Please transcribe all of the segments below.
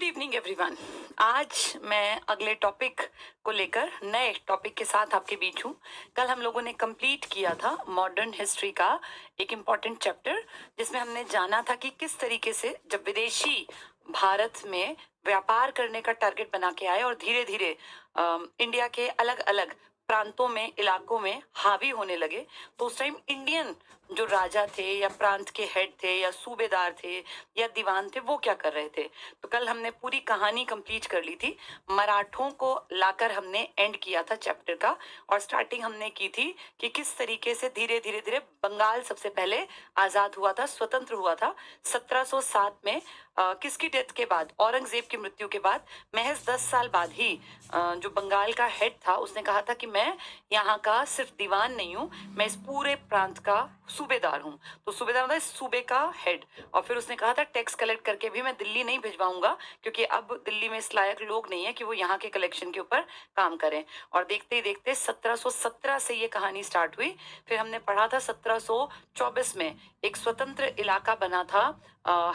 Good evening everyone. आज मैं अगले टॉपिक को लेकर नए टॉपिक के साथ आपके बीच हूँ। कल हम लोगों ने कंप्लीट किया था मॉडर्न हिस्ट्री का एक इम्पॉर्टेंट चैप्टर, जिसमें हमने जाना था कि किस तरीके से जब विदेशी भारत में व्यापार करने का टारगेट बना के आए और धीरे धीरे इंडिया के अलग अलग प्रांतों में इलाकों में हावी होने लगे, तो उस टाइम इंडियन जो राजा थे या प्रांत के हेड थे या सूबेदार थे या दीवान थे, वो क्या कर रहे थे। तो कल हमने पूरी कहानी कंप्लीट कर ली थी। मराठों को लाकर हमने एंड किया था चैप्टर का, और स्टार्टिंग हमने की थी कि किस तरीके से धीरे धीरे धीरे बंगाल सबसे पहले आजाद हुआ था, स्वतंत्र हुआ था 1707 में। किसकी डेथ के बाद, औरंगजेब की मृत्यु के बाद महज 10 साल बाद ही जो बंगाल का हेड था उसने कहा था कि मैं यहाँ का सिर्फ दीवान नहीं हूँ, मैं इस पूरे प्रांत का सूबेदार हूँ। तो सूबेदार मतलब इस सूबे का हेड। और फिर उसने कहा था टैक्स कलेक्ट करके भी मैं दिल्ली नहीं भिजवाऊंगा, क्योंकि अब दिल्ली में इस लायक लोग नहीं है कि वो यहाँ के कलेक्शन के ऊपर काम करें। और देखते ही देखते 1717 से ये कहानी स्टार्ट हुई। फिर हमने पढ़ा था 1724 में एक स्वतंत्र इलाका बना था,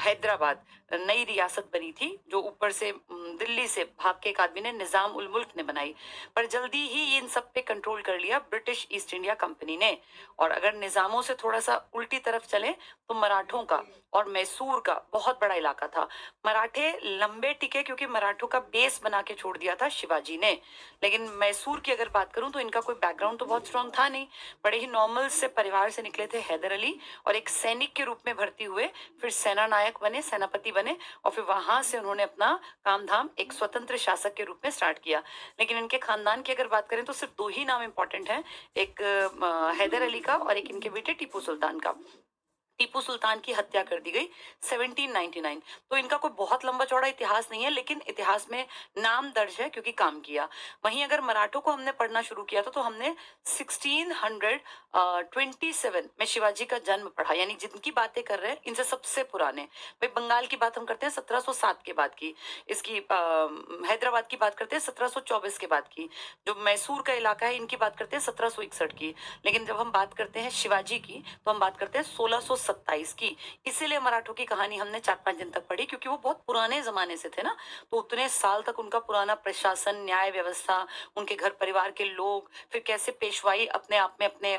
हैदराबाद नई रियासत बनी थी, जो ऊपर से दिल्ली से भाग के एक आदमी ने, निजाम उल मुल्क ने बनाई। पर जल्दी ही इन सब पे कंट्रोल कर लिया ब्रिटिश ईस्ट इंडिया कंपनी ने। और अगर निजामों से थोड़ा सा उल्टी तरफ चले तो मराठों का और मैसूर का बहुत बड़ा इलाका था। मराठे लंबे टिके क्योंकि मराठों का बेस बना के छोड़ दिया था शिवाजी ने। लेकिन मैसूर की अगर बात करूं तो इनका कोई बैकग्राउंड तो बहुत स्ट्रांग था नहीं, बड़े ही नॉर्मल से परिवार से निकले थे हैदर अली, और एक सैनिक के रूप में भर्ती हुए, फिर सेना नायक बने, सेनापति बने, और फिर वहां से उन्होंने अपना काम धाम एक स्वतंत्र शासक के रूप में स्टार्ट किया। लेकिन इनके खानदान की अगर बात करें तो सिर्फ दो ही नाम इंपॉर्टेंट हैं, एक हैदर अली का और एक इनके बेटे टीपू सुल्तान का। टीपू सुल्तान की हत्या कर दी गई 1799। तो इनका कोई बहुत लंबा चौड़ा इतिहास नहीं है, लेकिन इतिहास में नाम दर्ज है क्योंकि काम किया। वहीं अगर मराठों को हमने पढ़ना शुरू किया था तो हमने 1627 में शिवाजी का जन्म पढ़ा, यानी जिनकी बातें कर रहे हैं इनसे सबसे पुराने। भाई बंगाल की बात हम करते हैं 1707 के बाद की, इसकी हैदराबाद की बात करते हैं 1724 के बाद की, जो मैसूर का इलाका है इनकी बात करते हैं 1761 की। लेकिन जब हम बात करते हैं शिवाजी की तो हम बात करते हैं 1627 की। इसीलिए मराठों की कहानी हमने 4-5 दिन तक पढ़ी, क्योंकि वो बहुत पुराने जमाने से थे ना, तो उतने साल तक उनका पुराना प्रशासन, न्याय व्यवस्था, उनके घर परिवार के लोग, फिर कैसे पेशवाई अपने आप में अपने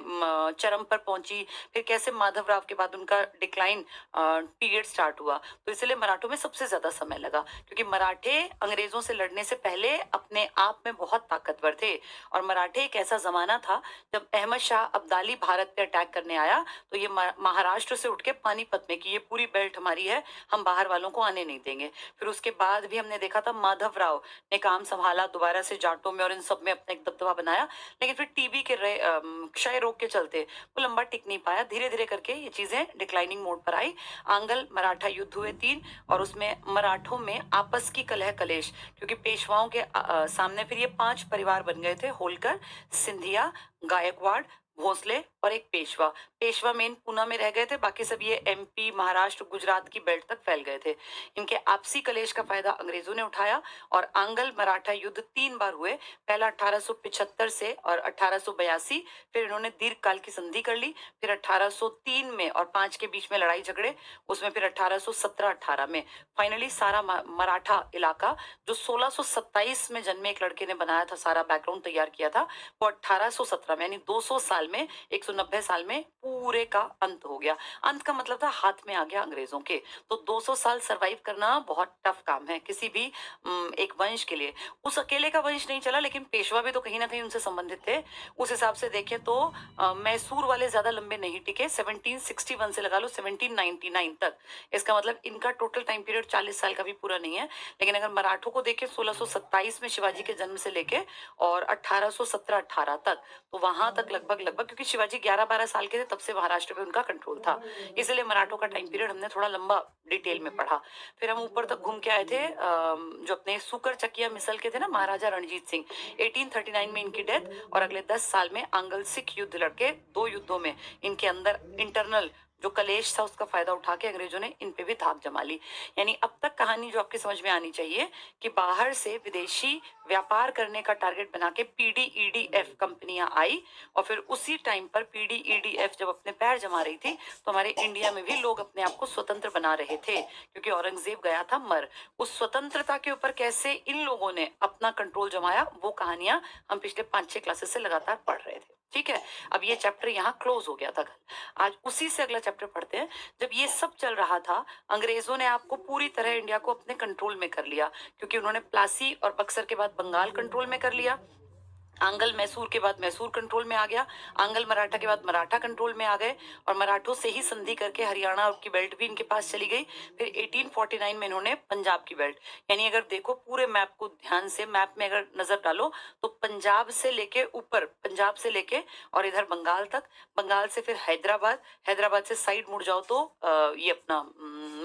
चरम पर पहुंची, फिर कैसे माधवराव के बाद उनका डिक्लाइन पीरियड स्टार्ट हुआ। तो इसलिए मराठों में सबसे ज्यादा समय लगा, क्योंकि मराठे अंग्रेजों से लड़ने से पहले अपने आप में बहुत ताकतवर थे। और मराठे एक ऐसा जमाना था जब अहमद शाह अब्दाली भारत पे अटैक करने आया तो ये महाराष्ट्र से उठ के पानीपत में कि ये पूरी बेल्ट हमारी है, हम बाहर वालों को आने नहीं देंगे। फिर उसके बाद भी हमने देखा था माधवराव ने काम संभाला दोबारा से जाटों में और इन सब में अपना एक दबदबा बनाया। लेकिन फिर टीबी के क्षय रोग के चलते वो लंबा टिक नहीं पाया, धीरे धीरे करके ये चीजें डिक्लाइनिंग मोड पर आई। आंगल मराठा युद्ध हुए 3, और उसमें मराठों में आपस की कलह कलेश, क्योंकि पेशवाओं के सामने फिर ये 5 परिवार बन गए थे, होलकर, सिंधिया, गायकवाड़, भोसले और एक पेशवा। पेशवा मेन पूना में रह गए थे, बाकी सब ये एमपी, महाराष्ट्र, गुजरात की बेल्ट तक फैल गए थे। इनके आपसी कलेश का फायदा अंग्रेजों ने उठाया और आंगल मराठा युद्ध 3 बार हुए। पहला 1875 से और 1882, फिर इन्होंने दीर्घकाल की संधि कर ली। फिर 1803 में और 5 के बीच में लड़ाई झगड़े, उसमें फिर 1817-18 में फाइनली सारा मराठा इलाका, जो 1627 में जन्मे एक लड़के ने बनाया था, सारा बैकग्राउंड तैयार किया था, वो 1817 में, यानी 200 साल में, 190 साल में पूरे का अंत हो गया। अंत का मतलब था हाथ में आ गया अंग्रेजों के। तो 200 साल सरवाइव करना बहुत टफ काम है किसी भी एक वंश के लिए। उस अकेले का वंश नहीं चला, लेकिन पेशवा भी तो कहीं ना कहीं उनसे संबंधित थे। उस हिसाब से देखें तो मैसूर वाले ज्यादा लंबे नहीं टिके, 1761 से लगा लो 1799 तक। इसका मतलब इनका टोटल टाइम पीरियड 40 साल का भी पूरा नहीं है। लेकिन अगर मराठों को देखें 1627 में शिवाजी के जन्म से लेके और 1817-18 तक, तो वहां तक लगभग क्योंकि शिवाजी 11-12 साल के थे तब से महाराष्ट्र पे उनका कंट्रोल था, इसलिए मराठों का टाइम पीरियड हमने थोड़ा लंबा डिटेल में पढ़ा। फिर हम ऊपर तक घूम के आए थे, जो अपने सुकर चकिया मिसल के थे ना महाराजा रणजीत सिंह, 1839 में इनकी डेथ, और अगले 10 साल में आंगल सिख युद्ध लड़के 2 युद्धों में इनके अंदर इंटरनल जो कलेश था उसका फायदा उठा के अंग्रेजों ने इन पे भी धाक जमा ली। यानी अब तक कहानी जो आपकी समझ में आनी चाहिए कि बाहर से विदेशी व्यापार करने का टारगेट बना के पीडीईडीएफ कंपनियां आई, और फिर उसी टाइम पर पीडीईडीएफ जब अपने पैर जमा रही थी तो हमारे इंडिया में भी लोग अपने आप को स्वतंत्र बना रहे थे, क्योंकि औरंगजेब गया था मर। उस स्वतंत्रता के ऊपर कैसे इन लोगों ने अपना कंट्रोल जमाया, वो कहानियां हम पिछले 5-6 क्लासेस से लगातार पढ़ रहे थे। ठीक है, अब ये चैप्टर यहाँ क्लोज हो गया था कल। आज उसी से अगला चैप्टर पढ़ते हैं। जब ये सब चल रहा था, अंग्रेजों ने आपको पूरी तरह इंडिया को अपने कंट्रोल में कर लिया, क्योंकि उन्होंने प्लासी और बक्सर के बाद बंगाल कंट्रोल में कर लिया, आंगल मैसूर के बाद मैसूर कंट्रोल में आ गया, आंगल मराठा के बाद मराठा कंट्रोल में आ गए, और मराठों से ही संधि करके हरियाणा की बेल्ट भी इनके पास चली गई। फिर 1849 में इन्होंने पंजाब की बेल्ट, यानी अगर देखो पूरे मैप को ध्यान से, मैप में अगर नजर डालो तो पंजाब से लेके ऊपर, पंजाब से लेके और इधर बंगाल तक, बंगाल से फिर हैदराबाद, हैदराबाद से साइड मुड़ जाओ तो ये अपना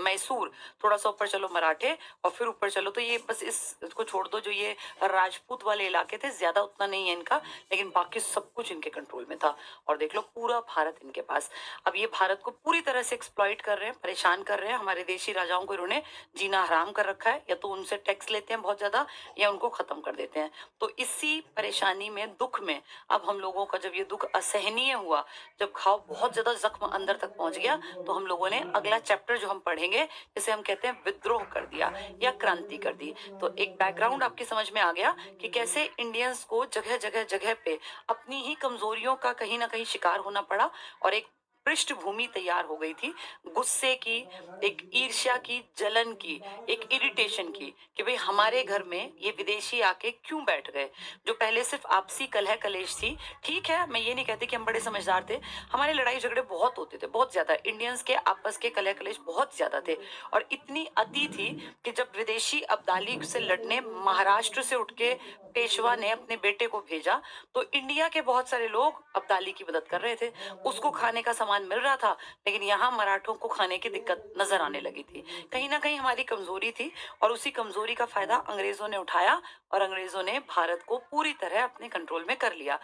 मैसूर, थोड़ा सा ऊपर चलो मराठे, और फिर ऊपर चलो तो ये बस इसको छोड़ दो, जो ये राजपूत वाले इलाके थे ज्यादा उतना नहीं है इनका, लेकिन बाकी सब कुछ इनके कंट्रोल में था। और देख लो पूरा भारत इनके पास। अब ये भारत को पूरी तरह से एक्सप्लॉइट कर रहे हैं, परेशान कर रहे हैं। हमारे देशी राजाओं को इन्होंने जीना हराम कर रखा है, या तो उनसे टैक्स लेते हैं बहुत ज्यादा, या उनको खत्म कर देते हैं। तो इसी परेशानी में, दुख में, अब हम लोगों का जब ये दुख असहनीय हुआ, जब घाव बहुत ज्यादा जख्म अंदर तक पहुंच गया, तो हम लोगों ने अगला चैप्टर जो हम पढ़ेंगे, जिसे हम कहते हैं विद्रोह कर दिया या क्रांति कर दी। तो एक बैकग्राउंड आपकी समझ में आ गया कि कैसे इंडियंस को जगह जगह जगह पे अपनी ही कमजोरियों का कहीं ना कहीं शिकार होना पड़ा, और एक पृष्ठभूमि तैयार हो गई थी गुस्से की, एक ईर्ष्या की, जलन की, एक इरिटेशन की, कि भाई हमारे घर में ये विदेशी आके क्यों बैठ गए। जो पहले सिर्फ आपसी कलह कलेश थी, ठीक है, मैं ये नहीं कहती कि हम बड़े समझदार थे, हमारे लड़ाई झगड़े बहुत होते थे, बहुत ज्यादा, इंडियंस के आपस के कलह कलेश बहुत ज्यादा थे, और इतनी अति थी कि जब विदेशी अब्दाली से लड़ने महाराष्ट्र से उठ के पेशवा ने अपने बेटे को भेजा, तो इंडिया के बहुत सारे लोग अब्दाली की मदद कर रहे थे, उसको खाने का सामान मिल रहा था, लेकिन यहाँ मराठों को खाने की दिक्कत नजर आने लगी थी। कहीं ना कहीं हमारी कमजोरी थी, और उसी कमजोरी का फायदा अंग्रेजों ने उठाया, और अंग्रेजों ने भारत को पूरी तरह अपने कंट्रोल में कर लिया।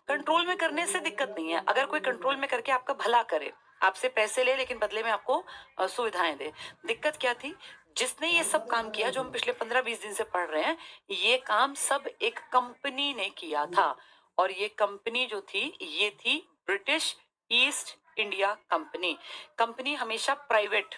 कंट्रोल में करने से दिक्कत नहीं है, अगर कोई कंट्रोल में करके आपका भला करे, आपसे पैसे ले लेकिन बदले में आपको सुविधाएं दे। दिक्कत क्या थी, जिसने ये सब काम किया जो हम पिछले 15-20 दिन से पढ़ रहे हैं, ये काम सब एक कंपनी ने किया था, और ये कंपनी जो थी ये थी British east India company. Company हमेशा प्राइवेट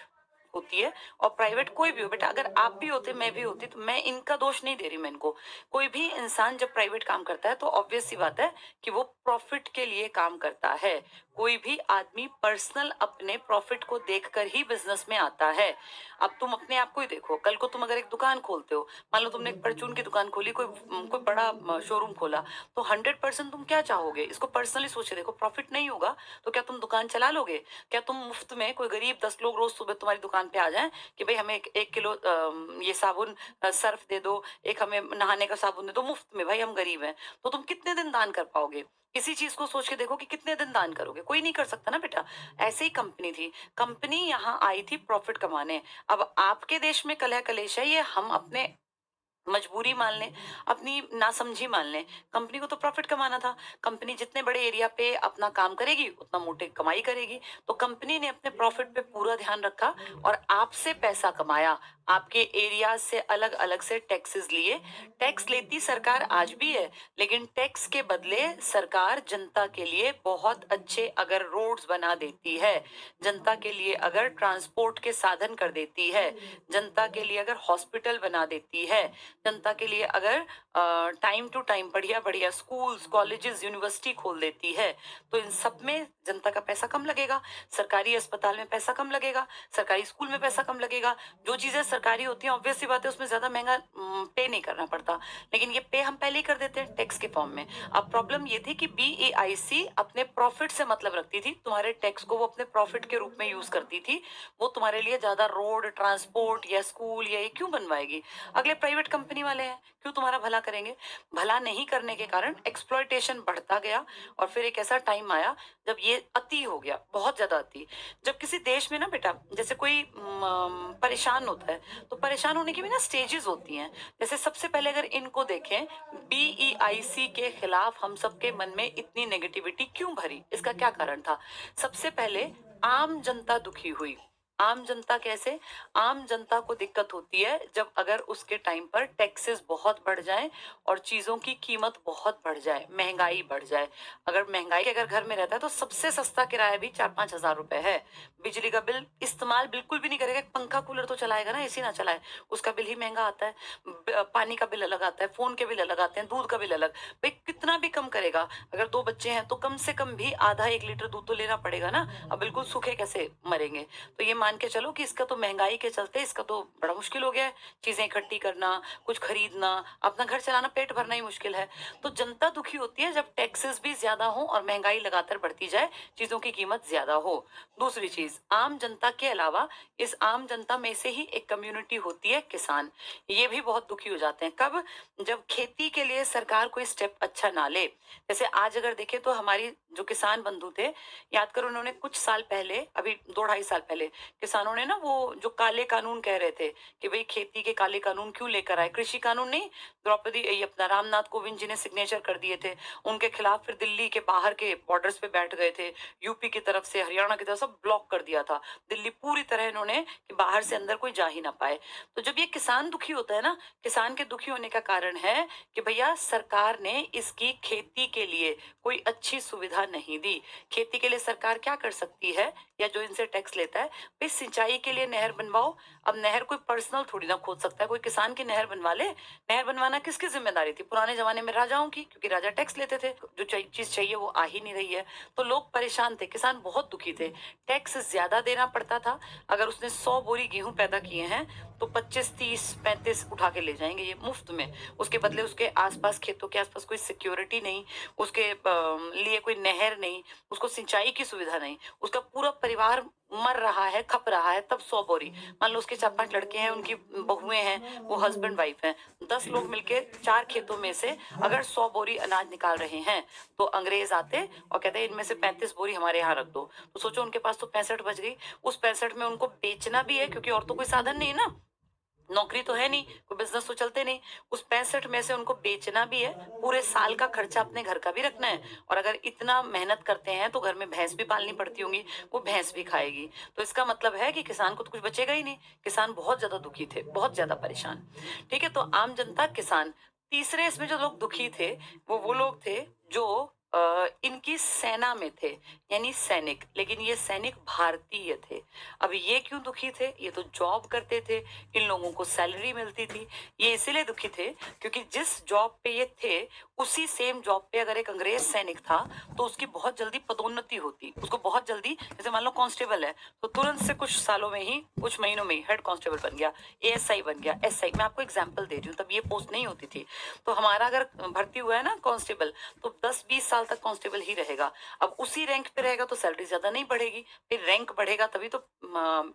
होती है, और प्राइवेट कोई भी हो बेटा, अगर आप भी होते, मैं भी होती, तो मैं इनका दोष नहीं दे रही मैं इनको। कोई भी इंसान जब प्राइवेट काम करता है तो ऑब्वियस सी बात है कि वो प्रॉफिट के लिए काम करता है। कोई भी आदमी पर्सनल अपने प्रॉफिट को देखकर ही बिजनेस में आता है। अब तुम अपने आप को ही देखो, कल को तुम अगर एक दुकान खोलते हो, मान लो तुमने एक परचून की दुकान खोली, कोई कोई बड़ा शोरूम खोला, तो 100% तुम क्या चाहोगे, इसको पर्सनली सोचे देखो, प्रॉफिट नहीं होगा तो क्या तुम दुकान चला लोगे? क्या तुम मुफ्त में, कोई गरीब 10 लोग रोज सुबह तुम्हारी दुकान पे आ जाएं कि भाई हमें 1 किलो ये साबुन सर्फ दे दो, एक हमें नहाने का साबुन दे दो मुफ्त में, भाई हम गरीब हैं, तो तुम कितने दिन दान कर पाओगे? इसी चीज को सोच के देखो कि कितने दिन दान करोगे, कोई नहीं कर सकता ना बेटा। ऐसे ही कंपनी थी, कंपनी यहाँ आई थी प्रॉफिट कमाने। अब आपके देश में कलह कलेश है, ये हम अपने मजबूरी मान लें, अपनी नासमझी मान लें, कंपनी को तो प्रॉफिट कमाना था। कंपनी जितने बड़े एरिया पे अपना काम करेगी उतना मोटे कमाई करेगी, तो कंपनी ने अपने प्रॉफिट पे पूरा ध्यान रखा और आपसे पैसा कमाया, आपके एरिया से अलग अलग से टैक्सेस लिए। टैक्स लेती सरकार आज भी है, लेकिन टैक्स के बदले सरकार जनता के लिए बहुत अच्छे अगर रोड्स बना देती है, जनता के लिए अगर ट्रांसपोर्ट के साधन कर देती है, जनता के लिए अगर हॉस्पिटल बना देती है, जनता के लिए अगर टाइम टू टाइम बढ़िया बढ़िया स्कूल्स कॉलेजेस यूनिवर्सिटी खोल देती है, तो इन सब में जनता का पैसा कम लगेगा, सरकारी अस्पताल में पैसा कम लगेगा, सरकारी स्कूल में पैसा कम लगेगा। जो चीजें सरकारी होती हैं ऑब्वियस सी बात है उसमें ज्यादा महंगा पे नहीं करना पड़ता, लेकिन ये पे हम पहले ही कर देते हैं टैक्स के फॉर्म में। अब प्रॉब्लम ये थी कि BAIC अपने प्रॉफिट से मतलब रखती थी, तुम्हारे टैक्स को वो अपने प्रॉफिट के रूप में यूज करती थी। वो तुम्हारे लिए ज्यादा रोड ट्रांसपोर्ट या स्कूल या ये क्यों बनवाएगी? अगले प्राइवेट कंपनी कंपनी वाले हैं, क्यों तुम्हारा भला करेंगे? भला नहीं करने के कारण एक्सप्लॉयटेशन बढ़ता गया और फिर एक ऐसा टाइम आया जब ये अति हो गया, बहुत ज्यादा अति। जब किसी देश में ना बेटा, जैसे कोई परेशान होता है, तो परेशान होने की भी ना स्टेजेस होती हैं। जैसे सबसे पहले अगर इनको देखें, बीईआईसी के खिलाफ हम सबके मन में इतनी नेगेटिविटी क्यों भरी? इसका क्या कारण था? सबसे पहले आम जनता दुखी हुई। आम जनता कैसे? आम जनता को दिक्कत होती है जब अगर उसके टाइम पर टैक्सेस बहुत बढ़ जाएं और चीजों की कीमत बहुत बढ़ जाए, महंगाई बढ़ जाए। अगर महंगाई अगर घर में रहता है तो सबसे सस्ता किराया भी 4-5 हज़ार रुपए है। बिजली का बिल इस्तेमाल बिल्कुल भी नहीं करेगा, पंखा कूलर तो चलाएगा ना, एसी ना चलाए, उसका बिल ही महंगा आता है। पानी का बिल अलग आता है, फोन के बिल अलग आते हैं, दूध का बिल अलग। भाई कितना भी कम करेगा, अगर 2 बच्चे हैं तो कम से कम भी आधा 1 लीटर दूध तो लेना पड़ेगा ना। अब बिल्कुल सूखे कैसे मरेंगे? तो ये मान के चलो कि इसका तो महंगाई के चलते इसका तो बड़ा मुश्किल हो गया है, चीजें इकट्ठी करना, कुछ खरीदना, अपना घर चलाना, पेट भरना ही मुश्किल है। तो जनता दुखी होती है जब टैक्सेस भी ज्यादा हो और महंगाई लगातार बढ़ती जाए, चीजों की कीमत ज्यादा हो। दूसरी चीज, आम जनता के अलावा इस आम जनता में से ही एक कम्युनिटी होती है किसान। ये भी बहुत दुखी हो जाते हैं। कब? जब खेती के लिए सरकार कोई स्टेप अच्छा ना ले। जैसे आज अगर देखें तो हमारी जो किसान बंधु थे, याद करो उन्होंने कुछ साल पहले, अभी 2-2.5 साल पहले, किसानों ने ना वो जो काले कानून कह रहे थे कि भाई खेती के काले कानून क्यों लेकर आए, कृषि कानून नहीं, द्रौपदी ये अपना रामनाथ कोविंद जी ने सिग्नेचर कर दिए थे उनके खिलाफ। फिर दिल्ली के बाहर के बॉर्डर्स पे बैठ गए थे, यूपी की तरफ से, हरियाणा की तरफ सब ब्लॉक कर दिया था दिल्ली पूरी तरह इन्होंने, कि बाहर से अंदर कोई जा ही ना पाए। तो जब ये किसान दुखी होता है ना, किसान के दुखी होने का कारण है कि भैया सरकार ने इसकी खेती के लिए कोई अच्छी सुविधा नहीं दी। खेती के लिए सरकार क्या कर सकती है, या जो इनसे टैक्स लेता है, भाई सिंचाई के लिए नहर बनवाओ। अब नहर कोई पर्सनल थोड़ी ना खोद सकता है, कोई किसान की नहर बनवा ले। नहर बनवाना किसकी जिम्मेदारी थी? पुराने जमाने में राजाओं की, क्योंकि राजा टैक्स लेते थे, जो चीज चाहिए वो आ ही नहीं रही है। तो लोग परेशान थे, किसान बहुत दुखी थे। टैक्स ज्यादा देना पड़ता था। अगर उसने 100 बोरी गेहूं पैदा किए हैं तो 25, 30, 35 उठा के ले जाएंगे ये मुफ्त में। उसके बदले उसके आसपास, खेतों के आसपास कोई सिक्योरिटी नहीं, उसके लिए कोई नहर नहीं, उसको सिंचाई की सुविधा नहीं, उसका पूरा परिवार मर रहा है, खप रहा है, तब 100 बोरी। मान लो उसके 4-5 लड़के हैं, उनकी बहुएं हैं, वो हस्बैंड वाइफ हैं, 10 लोग मिलके 4 खेतों में से अगर 100 बोरी अनाज निकाल रहे हैं, तो अंग्रेज आते और कहते हैं इनमें से 35 बोरी हमारे यहाँ रख दो। तो सोचो उनके पास तो 65 बच गई। उस 65 में उनको बेचना भी है, क्योंकि और तो कोई साधन नहीं है ना, नौकरी तो है नहीं, कोई बिजनेस तो चलते नहीं। उस 65 में से उनको बेचना भी है, पूरे साल का खर्चा अपने घर का भी रखना है, और अगर इतना मेहनत करते हैं तो घर में भैंस भी पालनी पड़ती होंगी, वो भैंस भी खाएगी। तो इसका मतलब है कि किसान को तो कुछ बचेगा ही नहीं। किसान बहुत ज्यादा दुखी थे, बहुत ज्यादा परेशान। ठीक है, तो आम जनता, किसान। तीसरे इसमें जो लोग दुखी थे, वो लोग थे जो इनकी सेना में थे, यानी सैनिक, लेकिन ये सैनिक भारतीय थे। अब ये क्यों दुखी थे? ये तो जॉब करते थे, इन लोगों को सैलरी मिलती थी। ये इसीलिए दुखी थे क्योंकि जिस जॉब पे ये थे, उसी सेम जॉब पे अगर एक अंग्रेज सैनिक था तो उसकी बहुत जल्दी पदोन्नति होती, उसको बहुत जल्दी, जैसे मान लो कांस्टेबल है तो तुरंत से कुछ सालों में ही, कुछ महीनों में ही हेड कांस्टेबल बन गया, एएसआई बन गया, एसआई। मैं आपको एग्जांपल दे रही हूँ, तब ये पोस्ट नहीं होती थी। तो हमारा अगर भर्ती हुआ है ना कांस्टेबल, तो 10-20 साल तक कांस्टेबल ही रहेगा। अब उसी रैंक पे रहेगा तो सैलरी ज्यादा नहीं बढ़ेगी, फिर रैंक बढ़ेगा तभी तो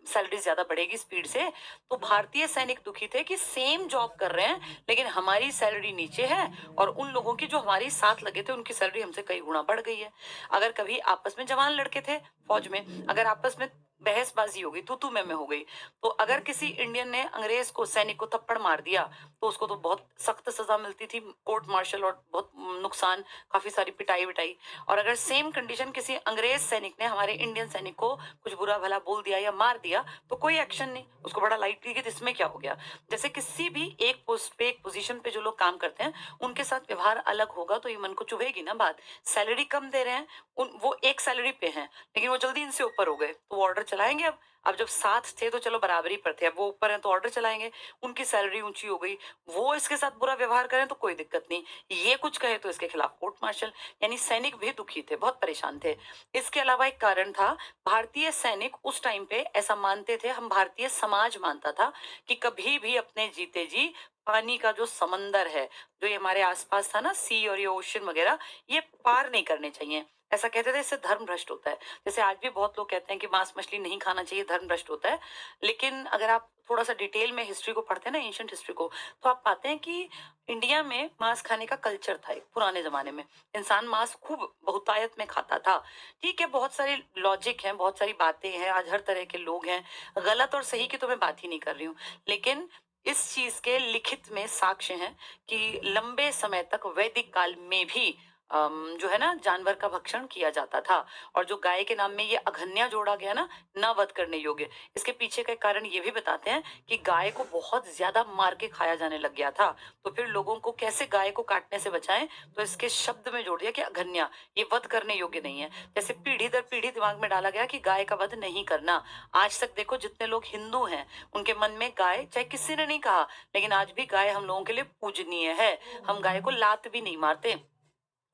सैलरी ज्यादा बढ़ेगी स्पीड से। तो भारतीय सैनिक दुखी थे कि सेम जॉब कर रहे हैं लेकिन हमारी सैलरी नीचे है, और उन लोगों की जो हमारे साथ लगे थे उनकी सैलरी हमसे कई गुना बढ़ गई है। अगर कभी आपस में जवान लड़के थे फौज में, अगर आपस में बहसबाजी हो गई, तू मैं हो गई, तो अगर किसी इंडियन ने अंग्रेज को, सैनिक को थप्पड़ मार दिया, तो उसको तो बहुत सख्त सजा मिलती थी, कोर्ट मार्शल और बहुत नुकसान, काफी सारी पिटाई विटाई। और अगर सेम कंडीशन किसी अंग्रेज सैनिक ने हमारे इंडियन सैनिक को कुछ बुरा भला बोल दिया या मार दिया, तो कोई एक्शन नहीं, उसको बड़ा लाइट लिया कि इसमें क्या हो गया। जैसे किसी भी एक पोस्ट पे, एक पोजीशन पे जो लोग काम करते हैं, उनके साथ व्यवहार अलग होगा तो ये मन को चुभेगी ना बात। सैलरी कम दे रहे हैं, वो एक सैलरी पे हैं, लेकिन वो जल्दी इनसे ऊपर हो गए तो वो ऑर्डर चलाएंगे। अब जब साथ थे तो चलो बराबरी पर थे, अब वो ऊपर हैं तो ऑर्डर चलाएंगे। उनकी सैलरी ऊंची हो गई, वो इसके साथ बुरा व्यवहार करें तो कोई दिक्कत नहीं, ये कुछ कहे तो इसके खिलाफ कोर्ट मार्शल। यानी सैनिक भी दुखी थे, बहुत परेशान थे। इसके अलावा एक कारण था, भारतीय सैनिक उस टाइम पे ऐसा मानते थे, हम भारतीय समाज मानता था कि कभी भी अपने जीते जी पानी का जो समंदर है, जो ये हमारे आसपास था ना, सी और ये ओशन वगैरह, ये पार नहीं करने चाहिए। ऐसा कहते थे इससे धर्म भ्रष्ट होता है। जैसे आज भी बहुत लोग कहते हैं कि मांस मछली नहीं खाना चाहिए, धर्म भ्रष्ट होता है। लेकिन अगर आप थोड़ा सा डिटेल में हिस्ट्री को पढ़ते हैं ना, एंशियंट हिस्ट्री को, तो आप पाते हैं कि इंडिया में मांस खाने का कल्चर था एक पुराने जमाने में। इंसान मांस खूब बहुतायत में खाता था। ठीक है, बहुत सारे लॉजिक हैं, बहुत सारी बातें हैं, आज हर तरह के लोग हैं। गलत और सही की तो मैं बात ही नहीं कर रही हूँ, लेकिन इस चीज के लिखित में साक्ष्य हैं कि लंबे समय तक वैदिक काल में भी जो है ना जानवर का भक्षण किया जाता था। और जो गाय के नाम में ये अघन्या जोड़ा गया ना, न वध करने योग्य, इसके पीछे का कारण ये भी बताते हैं कि गाय को बहुत ज्यादा मार के खाया जाने लग गया था। तो फिर लोगों को कैसे गाय को काटने से बचाएं, तो इसके शब्द में जोड़ दिया कि अघन्या, ये वध करने योग्य नहीं है। जैसे पीढ़ी दर पीढ़ी दिमाग में डाला गया कि गाय का वध नहीं करना। आज तक देखो जितने लोग हिंदू हैं उनके मन में गाय, चाहे किसी ने नहीं कहा, लेकिन आज भी गाय हम लोगों के लिए पूजनीय है। हम गाय को लात भी नहीं मारते,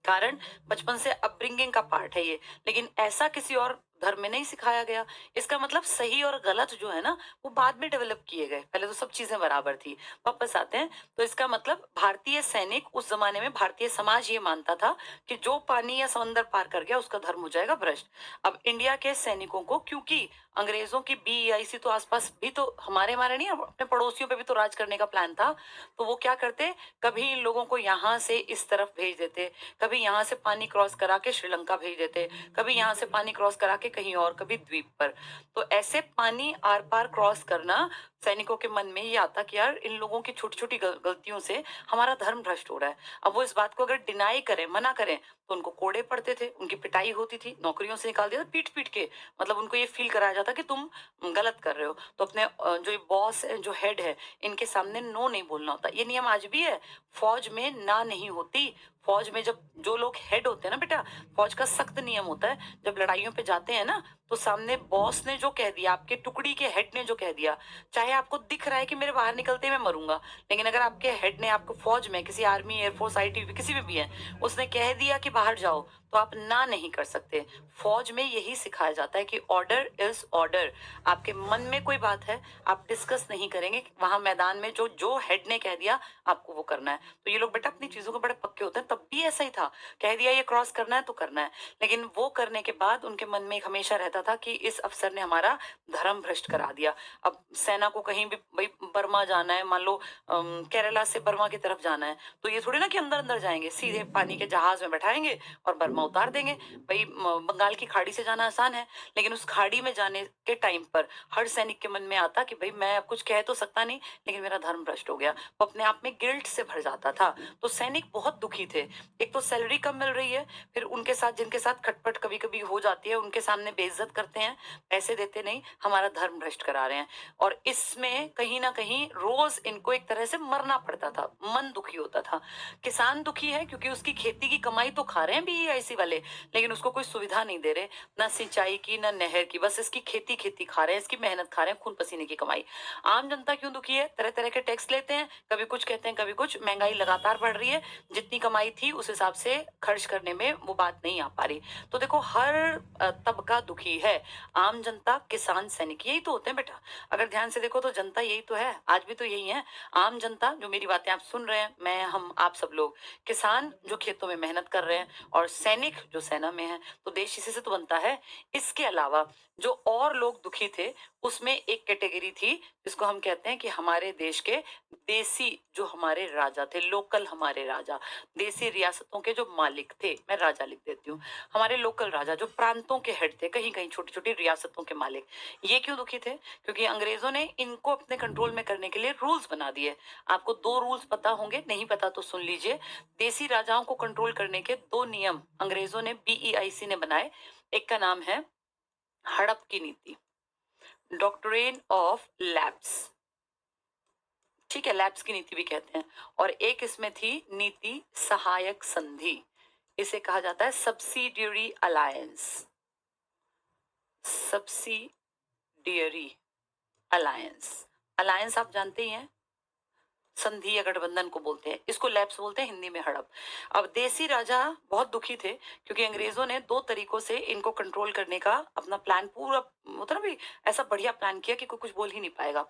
कारण बचपन से अपब्रिंगिंग का पार्ट है ये। लेकिन ऐसा किसी और धर्म में नहीं सिखाया गया। इसका मतलब सही और गलत जो है ना, वो बाद में डेवलप किए गए, पहले तो सब चीजें बराबर थी। वापस आते हैं, तो इसका मतलब भारतीय सैनिक उस जमाने में, भारतीय समाज ये मानता था कि जो पानी या समंदर पार कर गया उसका धर्म हो जाएगा भ्रष्ट। अब इंडिया के सैनिकों को, क्योंकि अंग्रेजों की बीईआईसी तो आसपास भी, तो हमारे हमारे नहीं, अपने पड़ोसियों पे भी तो राज करने का प्लान था। तो वो क्या करते, कभी इन लोगों को यहाँ से इस तरफ भेज देते, कभी यहाँ से पानी क्रॉस करा के श्रीलंका भेज देते, कभी यहाँ से पानी क्रॉस करा के कहीं और, कभी द्वीप पर। तो ऐसे पानी आर पार क्रॉस करना, सैनिकों के मन में ये आता कि यार इन लोगों की छोटी छोटी गलतियों से हमारा धर्म भ्रष्ट हो रहा है। अब वो इस बात को अगर डिनाई करें, मना करें, तो उनको कोड़े पड़ते थे, उनकी पिटाई होती थी, नौकरियों से निकाल दिया था पीट पीट के। मतलब उनको ये फील कराया जाता कि तुम गलत कर रहे हो। तो अपने जो बॉस है, जो हेड है, इनके सामने नो नहीं बोलना होता। ये नियम आज भी है। फौज में ना नहीं होती। फौज में जब जो लोग हेड होते हैं ना बेटा, फौज का सख्त नियम होता है, जब लड़ाइयों पे जाते हैं ना, तो सामने बॉस ने जो कह दिया, आपके टुकड़ी के हेड ने जो कह दिया, चाहे आपको दिख रहा है कि मेरे बाहर निकलते ही मैं मरूंगा, लेकिन अगर आपके हेड ने आपको फौज में, किसी आर्मी, एयरफोर्स, आईटीबीपी, किसी में भी है, उसने कह दिया कि बाहर जाओ, तो आप ना नहीं कर सकते। फौज में यही सिखाया जाता है कि ऑर्डर इज ऑर्डर। आपके मन में कोई बात है, आप डिस्कस नहीं करेंगे, वहां मैदान में जो जो हेड ने कह दिया आपको वो करना है। तो ये लोग बेटा अपनी चीजों को बड़े पक्के होते हैं। तब भी ऐसा ही था, कह दिया ये क्रॉस करना है तो करना है। लेकिन वो करने के बाद उनके मन में एक हमेशा रहता था कि इस अफसर ने हमारा धर्म भ्रष्ट करा दिया। अब सेना को कहीं भी भाई बर्मा जाना है, मान लो केरला से बर्मा की तरफ जाना है, तो ये थोड़ी ना कि अंदर अंदर जाएंगे, सीधे पानी के जहाज में बैठाएंगे और बर्मा उतार देंगे। भाई बंगाल की खाड़ी से जाना आसान है, लेकिन उस खाड़ी में जाने के टाइम पर हर सैनिक के मन में आता कि भाई मैं अब कुछ कह तो सकता नहीं, लेकिन मेरा धर्म भ्रष्ट हो गया। वो अपने आप में गिल्ट से भर जाता था। तो सैनिक बहुत दुखी थे। एक तो सैलरी कम मिल रही है, फिर उनके साथ जिनके साथ खटपट कभी कभी हो जाती है, उनके सामने बेइज्जत करते हैं, पैसे देते नहीं, हमारा धर्म भ्रष्ट करा रहे हैं। और इसमें कहीं ना कहीं रोज इनको एक तरह से मरना पड़ता था, मन दुखी होता था। किसान दुखी है क्योंकि उसकी खेती की कमाई तो खा रहे हैं बीईआईसी वाले, लेकिन उसको कोई सुविधा नहीं दे रहे, ना सिंचाई की ना नहर की, बस इसकी खेती खेती खा रहे हैं, इसकी मेहनत खा रहे हैं, खून पसीने की कमाई। आम जनता क्यों दुखी है, तरह तरह के टैक्स लेते हैं, कभी कुछ कहते हैं कभी कुछ, महंगाई लगातार बढ़ रही है, जितनी कमाई थी उस हिसाब से खर्च करने में वो बात नहीं आ पा रही। तो देखो हर तबका दुखी है, आम जनता, किसान, सैनिक, यही तो होते हैं बेटा। अगर ध्यान से देखो तो जनता यही तो है, आज भी तो यही है। आम जनता जो मेरी बातें आप सुन रहे हैं, मैं, हम, आप सब लोग, किसान जो खेतों में मेहनत कर रहे हैं, और सैनिक जो सेना में है। तो देश इसी से तो बनता है। इसके अलावा जो और लोग दुखी थे, उसमें एक कैटेगरी थी जिसको हम कहते हैं कि हमारे देश के देसी जो हमारे राजा थे, लोकल हमारे राजा, देसी रियासतों के जो मालिक थे, मैं राजा लिख देती हूँ, हमारे लोकल राजा जो प्रांतों के हेड थे, कहीं कहीं छोटी छोटी रियासतों के मालिक। ये क्यों दुखी थे, क्योंकि अंग्रेजों ने इनको अपने कंट्रोल में करने के लिए रूल्स बना दिए। आपको दो रूल्स पता होंगे, नहीं पता तो सुन लीजिए। देसी राजाओं को कंट्रोल करने के दो नियम अंग्रेजों ने, बीईआईसी ने बनाए। एक का नाम है हड़प की नीति, डॉक्ट्रेन ऑफ लैप्स, ठीक है, लैप्स की नीति भी कहते हैं। और एक इसमें थी नीति सहायक संधि, इसे कहा जाता है subsidiary alliance, subsidiary alliance. Alliance आप जानते ही हैं, संधि या गठबंधन को बोलते हैं, इसको लैप्स बोलते हैं हिंदी में, हड़प। अब देसी राजा बहुत दुखी थे क्योंकि अंग्रेजों ने दो तरीकों से इनको कंट्रोल करने का अपना प्लान पूरा, मतलब भी ऐसा बढ़िया प्लान किया कि कोई कुछ बोल ही नहीं पाएगा।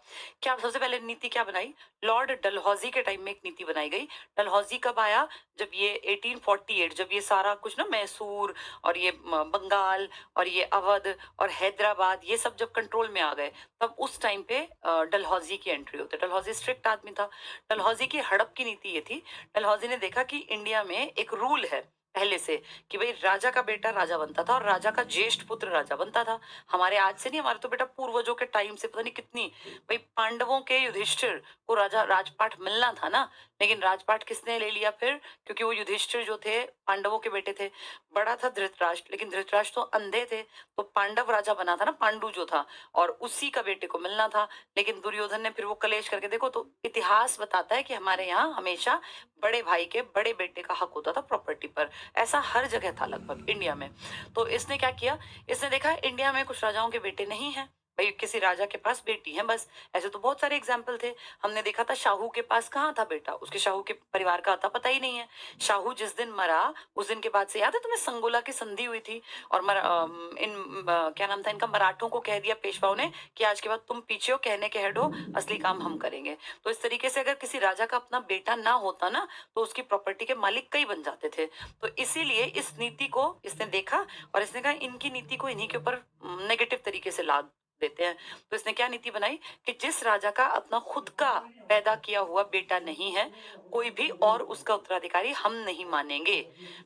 क्या सबसे पहले नीति क्या बनाई? लॉर्ड डलहौजी के टाइम में एक नीति बनाई गई। डलहौजी कब आया? जब ये 1848, जब ये सारा कुछ ना मैसूर और ये बंगाल और ये अवध और हैदराबाद ये सब जब कंट्रोल में आ गए, तब उस टाइम पे डलहौजी की एंट्री होती है। डलहौजी स्ट्रिक्ट आदमी था। डलहौजी की हड़प की नीति ये थी, डलहौजी ने देखा कि इंडिया में एक रूल है पहले से कि भाई राजा का बेटा राजा बनता था और राजा का ज्येष्ठ पुत्र राजा बनता था। हमारे आज से नहीं, हमारे तो बेटा पूर्वजों के टाइम से पता नहीं कितनी, भाई पांडवों के युधिष्ठिर को राजा राजपाट मिलना था ना, लेकिन राजपाट किसने ले लिया फिर? क्योंकि वो युधिष्ठिर जो थे पांडवों के बेटे थे। बड़ा था धृतराष्ट्र, लेकिन धृतराष्ट्र तो अंधे थे, तो पांडव राजा बना था ना, पांडु जो था, और उसी का बेटे को मिलना था। लेकिन दुर्योधन ने फिर वो कलेश करके, देखो तो इतिहास बताता है कि हमारे यहाँ हमेशा बड़े भाई के बड़े बेटे का हक होता था प्रॉपर्टी पर। ऐसा हर जगह था लगभग इंडिया में। तो इसने क्या किया? इसने देखा इंडिया में कुछ राजाओं के बेटे नहीं है, भाई किसी राजा के पास बेटी है बस। ऐसे तो बहुत सारे एग्जाम्पल थे। हमने देखा था शाहू के पास कहाँ था बेटा, उसके शाहू के परिवार का आता पता ही नहीं है। शाहू जिस दिन मरा उस दिन के बाद से, याद है तुम्हें, संगोला की संधि हुई थी और क्या नाम था इनका, मराठों को कह दिया पेशवाओं ने कि आज के बाद तुम पीछे हो, कहने के हेड हो, असली काम हम करेंगे। तो इस तरीके से अगर किसी राजा का अपना बेटा ना होता ना, तो उसकी प्रॉपर्टी के मालिक कई बन जाते थे। तो इसीलिए इस नीति को इसने देखा और इसने कहा इनकी नीति को इन्हीं के ऊपर नेगेटिव तरीके से लाद देते हैं। तो इसने क्या नीति बनाई कि जिस राजा का अपना खुद का पैदा किया हुआ बेटा नहीं है, कोई भी और उसका उत्तराधिकारी हम नहीं मानेंगे।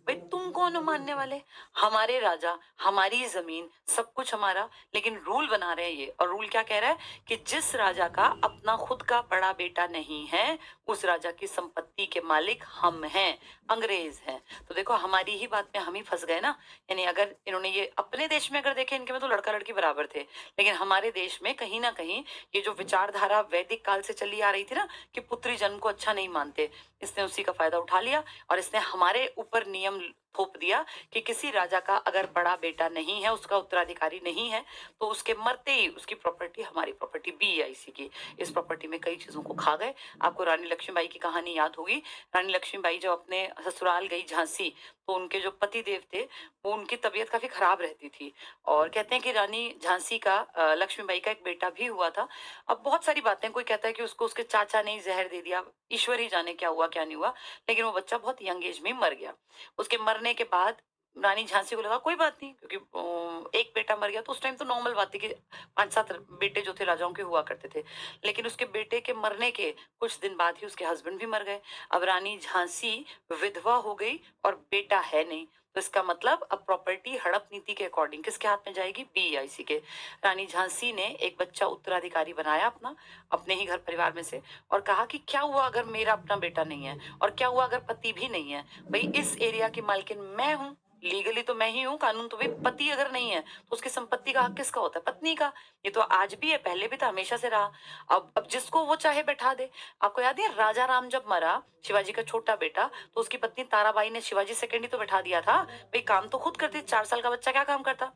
भाई तुम कौन हो मानने वाले? हमारे राजा, हमारी जमीन, सब कुछ हमारा, लेकिन रूल बना रहे हैं ये। और रूल क्या कह रहा है कि जिस राजा का अपना खुद का बड़ा बेटा नहीं है, उस राजा की संपत्ति के मालिक हम हैं, अंग्रेज हैं। तो देखो हमारी ही बात में हम ही फंस गए ना। यानी अगर इन्होंने ये अपने देश में अगर देखे, इनके में तो लड़का लड़की बराबर थे, लेकिन हमारे देश में कहीं ना कहीं ये जो विचारधारा वैदिक काल से चली आ रही थी ना कि पुत्री जन्म को अच्छा नहीं मानते, इसने उसी का फायदा उठा लिया और इसने हमारे ऊपर नियम थोप दिया कि किसी राजा का अगर बड़ा बेटा नहीं है, उसका उत्तराधिकारी नहीं है, तो उसके मरते ही उसकी प्रॉपर्टी हमारी प्रॉपर्टी बीआईसी की, इस प्रॉपर्टी में कई चीजों को खा गए। आपको रानी लक्ष्मीबाई की कहानी याद होगी। रानी लक्ष्मीबाई जब अपने ससुराल गई झांसी, तो उनके जो पति देव थे वो, उनकी तबीयत काफी खराब रहती थी और कहते हैं कि रानी झांसी का लक्ष्मीबाई का एक बेटा भी हुआ था। अब बहुत सारी बातें, कोई कहता है कि उसको उसके चाचा ने ही जहर दे दिया, ईश्वर ही जाने क्या हुआ क्या नहीं हुआ, लेकिन वो बच्चा बहुत यंग एज में ही मर गया। उसके मरने के बाद रानी झांसी को लगा कोई बात नहीं, क्योंकि एक बेटा मर गया तो उस टाइम तो नॉर्मल बात थी कि 5-7 बेटे जो थे राजाओं के हुआ करते थे, लेकिन उसके बेटे के मरने के कुछ दिन बाद ही उसके हस्बैंड भी मर गए। अब रानी झांसी विधवा हो गई और बेटा है नहीं, तो इसका मतलब अब प्रॉपर्टी हड़प नीति के अकॉर्डिंग किसके हाथ में जाएगी? बीआईसी के। रानी झांसी ने एक बच्चा उत्तराधिकारी बनाया अपना, अपने ही घर परिवार में से, और कहा कि क्या हुआ अगर मेरा अपना बेटा नहीं है, और क्या हुआ अगर पति भी नहीं है? भाई इस एरिया की मालकिन मैं हूँ, लीगली तो मैं ही हूँ, कानून तो भाई पति अगर नहीं है तो उसकी संपत्ति का हक किसका होता है? पत्नी का। ये तो आज भी है, पहले भी था, हमेशा से रहा। अब जिसको वो चाहे बैठा दे। आपको याद है राजा राम जब मरा, शिवाजी का छोटा बेटा, तो उसकी पत्नी ताराबाई ने शिवाजी सेकेंड ही तो बैठा दिया था। भाई काम तो खुद करती, 4 साल का बच्चा क्या काम करता?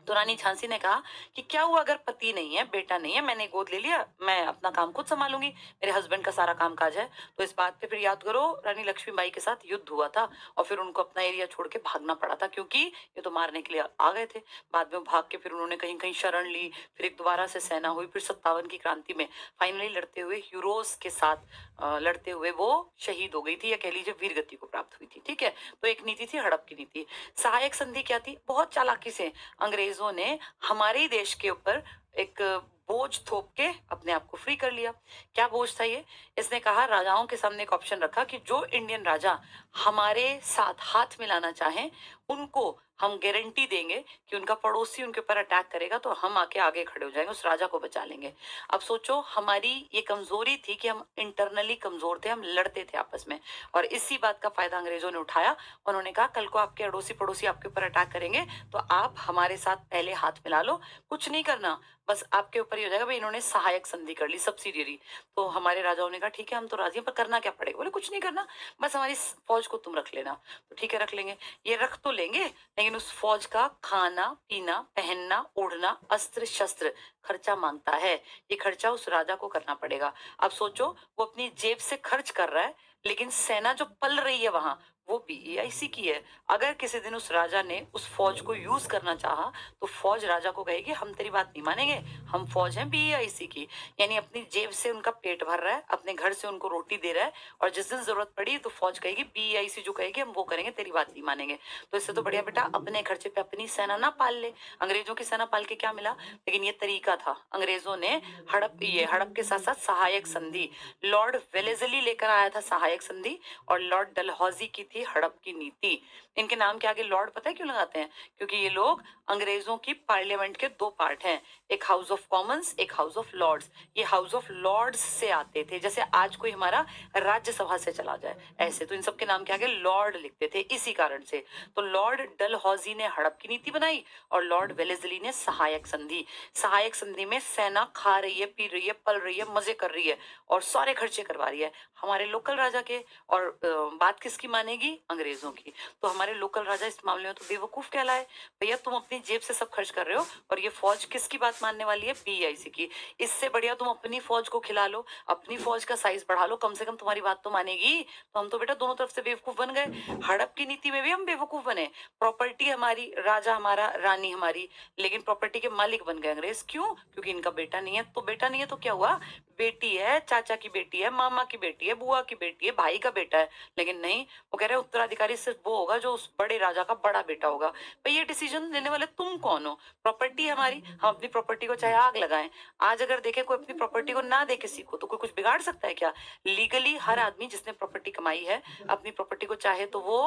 तो रानी झांसी ने कहा कि क्या हुआ अगर पति नहीं है, बेटा नहीं है, मैंने गोद ले लिया, मैं अपना काम खुद संभालूंगी, मेरे हस्बैंड का सारा काम काज है। तो इस बात पे फिर याद करो, रानी लक्ष्मीबाई के साथ युद्ध हुआ था और फिर उनको अपना एरिया छोड़ के भागना पड़ा था, क्योंकि ये तो मारने के लिए आ गए थे। बाद में वो भाग के फिर उन्होंने कहीं कहीं शरण ली, फिर एक दोबारा से सेना हुई, फिर 57 की क्रांति में फाइनली लड़ते हुए यूरोस के साथ लड़ते हुए वो शहीद हो गई थी, या कह लीजिए वीर गति को प्राप्त हुई थी। ठीक है, तो एक नीति थी हड़प की नीति। सहायक संधि क्या थी? बहुत चालाकी से अंग्रेजों ने हमारे ही देश के ऊपर एक बोझ थोप के अपने आप को फ्री कर लिया। क्या बोझ था ये? इसने कहा, राजाओं के सामने एक ऑप्शन रखा कि जो इंडियन राजा हमारे साथ हाथ मिलाना चाहें, उनको हम गारंटी देंगे कि उनका पड़ोसी उनके ऊपर अटैक करेगा तो हम आके आगे खड़े हो जाएंगे, उस राजा को बचा लेंगे। अब सोचो, हमारी ये कमजोरी थी कि हम इंटरनली कमजोर थे, हम लड़ते थे आपस में, और इसी बात का फायदा अंग्रेजों ने उठाया। उन्होंने कहा कल को आपके अड़ोसी पड़ोसी आपके ऊपर अटैक करेंगे तो आप हमारे साथ पहले हाथ मिला लो, कुछ नहीं करना, बस आपके ऊपर ही हो जाएगा। भाई इन्होंने सहायक संधि कर ली, सब्सिडियरी। तो हमारे राजाओं ने कहा ठीक है हम तो राजी हैं, पर करना क्या पड़ेगा? बोले कुछ नहीं करना, बस हमारी फौज को तुम रख लेना। तो ठीक है रख लेंगे, ये रख तो लेंगे, लेकिन लेकिन उस फौज का खाना, पीना, पहनना, ओढ़ना, अस्त्र-शस्त्र खर्चा माँगता है। ये खर्चा उस राजा को करना पड़ेगा। अब सोचो वो अपनी जेब से खर्च कर रहा है, लेकिन सेना जो पल रही है वहाँ, वो बीईआईसी की है। अगर किसी दिन उस राजा ने उस फौज को यूज़ करना चाहा, तो फौज राजा को कहेगी हम तेरी बात नहीं मानेंगे, हम फौज हैं बीईआईसी की। यानी अपनी जेब से उनका पेट भर रहा है, अपने घर से उनको रोटी दे रहा है, और जिस दिन ज़रूरत पड़ी तो फौज कहेगी बीईआईसी जो कहेगी हम वो करेंगे, तेरी बात नहीं मानेंगे। तो इससे तो बढ़िया बेटा अपने खर्चे पे अपनी सेना ना पाल ले। अंग्रेजों की सेना पाल के क्या मिला? लेकिन ये तरीका था। अंग्रेजों ने हड़प के साथ-साथ सहायक संधि, लॉर्ड वेलेज़ली लेकर आया था सहायक संधि, और लॉर्ड डलहौजी की थी हड़प की नीति। इनके नाम के आगे लॉर्ड पता है क्यों लगाते हैं? क्योंकि ये लोग अंग्रेजों की पार्लियामेंट के 2 पार्ट हैं, एक हाउस ऑफ कॉमन्स, एक हाउस ऑफ लॉर्ड्स। ये हाउस ऑफ लॉर्ड्स से आते थे, जैसे आज कोई हमारा राज्यसभा से चला जाए, ऐसे। तो इन सब के नाम के आगे लॉर्ड लिखते थे इसी कारण से। तो लॉर्ड डलहौजी ने हड़प की नीति बनाई और लॉर्ड वेलेज़ली ने सहायक संधि। सहायक संधि में सेना खा रही है, पी रही है, पल रही है, मजे कर रही है और सारे खर्चे करवा रही है हमारे लोकल राजा के। और बात किसकी मानेगी? अंग्रेजों की। तो हमारे लोकल राजा इस मामले में तो बेवकूफ कहलाए। भैया तुम अपनी जेब से सब खर्च कर रहे हो और ये फौज किसकी बात मानने वाली है? बीआईसी की। इससे बढ़िया तुम अपनी फौज को खिला लो, अपनी फौज का साइज बढ़ा लो, कम से कम तुम्हारी बात तो मानेगी। तो हम तो बेटा दोनों तरफ से बेवकूफ बन गए। हड़प की नीति में भी हम बेवकूफ बने। प्रॉपर्टी हमारी, राजा हमारा, रानी हमारी, लेकिन प्रॉपर्टी के मालिक बन गए अंग्रेज। क्यों? क्योंकि इनका बेटा नहीं है। तो बेटा नहीं है तो क्या हुआ? बेटी है, चाचा की बेटी है, मामा की बेटी है, बुआ की बेटी है, भाई का बेटा है। लेकिन नहीं, वो कह रहे हैं उत्तराधिकारी सिर्फ वो होगा जो उस बड़े राजा का बड़ा बेटा होगा। भाई ये डिसीजन लेने वाले तुम कौन हो? प्रॉपर्टी है हमारी, हम अपनी प्रॉपर्टी को चाहे आग लगाएं। आज अगर देखें कोई अपनी प्रॉपर्टी को ना देके सीखो तो कोई कुछ बिगाड़ सकता है क्या? लीगली हर आदमी जिसने प्रॉपर्टी कमाई है अपनी प्रॉपर्टी को चाहे तो वो